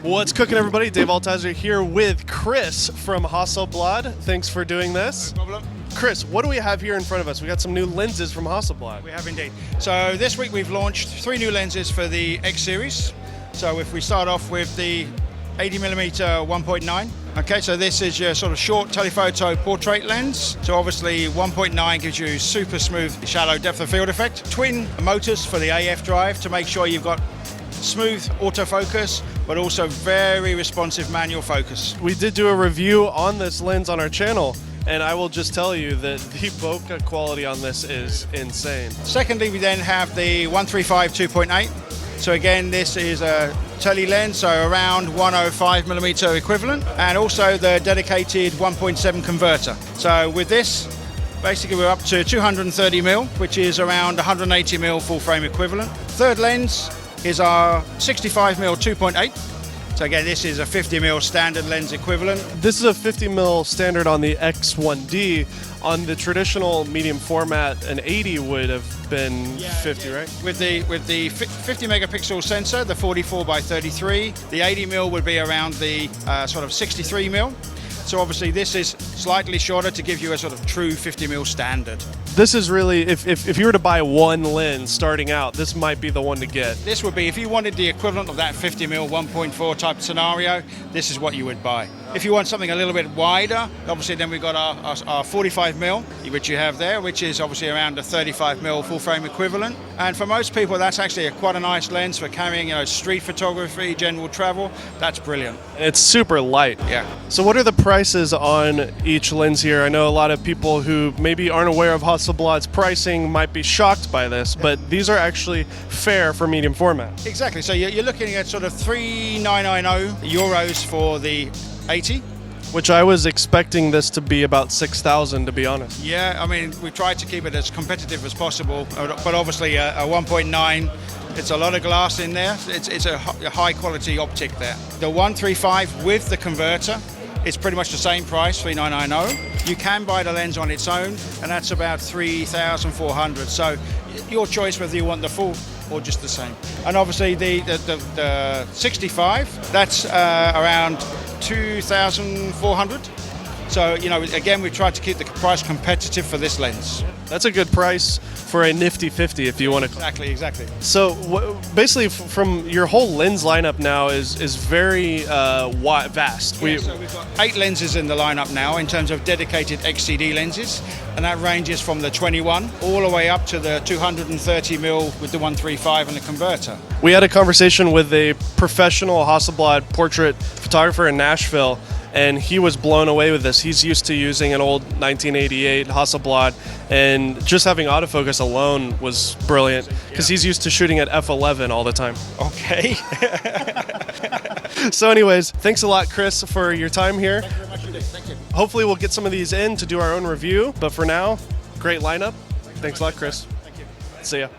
What's cooking, everybody? Dave Altizer here with Chris from Hasselblad. Thanks for doing this. No problem. Chris, what do we have here in front of us? We got some new lenses from Hasselblad. We have indeed. So this week we've launched 3 new lenses for the X series. So if we start off with the 80mm 1.9. Okay, so this is your sort of short telephoto portrait lens. So obviously 1.9 gives you super smooth, shallow depth of field effect. Twin motors for the AF drive to make sure you've got smooth autofocus, but also very responsive manual focus. We did do a review on this lens on our channel, and I will just tell you that the bokeh quality on this is insane. Secondly, we then have the 135 2.8. So again, this is a tele lens, so around 105mm equivalent, and also the dedicated 1.7 converter. So with this, basically we're up to 230mm, which is around 180mm full frame equivalent. Third lens is our 65mm 2.8. So again, this is a 50mm standard lens equivalent. This is a 50mm standard on the X1D. On the traditional medium format, an 80 would have been 50, right? With the 50 megapixel sensor, the 44x33, the 80mm would be around the sort of 63mm. So obviously this is slightly shorter to give you a sort of true 50mm standard. This is really, if you were to buy one lens starting out, this might be the one to get. This would be, if you wanted the equivalent of that 50mm 1.4 type scenario, this is what you would buy. If you want something a little bit wider, obviously then we've got our 45mm, which you have there, which is obviously around a 35mm full frame equivalent. And for most people, that's actually quite a nice lens for carrying, street photography, general travel. That's brilliant. It's super light. Yeah. So what are the prices on each lens here? I know a lot of people who maybe aren't aware of Hasselblad's pricing might be shocked by this, but these are actually fair for medium format. Exactly. So you're looking at sort of 3,990 euros for the 80. Which I was expecting this to be about 6,000, to be honest. Yeah, I mean, we tried to keep it as competitive as possible, but obviously a 1.9, it's a lot of glass in there. It's a high quality optic there. The 135 with the converter, it's pretty much the same price, 3,990. You can buy the lens on its own, and that's about 3,400. So your choice whether you want the full or just the same. And obviously the 65, that's around 2,400. So, again, we tried to keep the price competitive for this lens. That's a good price for a nifty 50 if you want to. Exactly. So basically from your whole lens lineup now is very vast. Yeah, so we've got 8 lenses in the lineup now in terms of dedicated XCD lenses, and that ranges from the 21 all the way up to the 230mm with the 135 and the converter. We had a conversation with a professional Hasselblad portrait photographer in Nashville, and he was blown away with this. He's used to using an old 1988 Hasselblad, and just having autofocus alone was brilliant because he's used to shooting at f11 all the time. Okay. So anyways, thanks a lot, Chris, for your time here. Thank you very much indeed. Thank you. Hopefully we'll get some of these in to do our own review, but for now, great lineup. Thanks a lot, Chris. Thank you. See ya.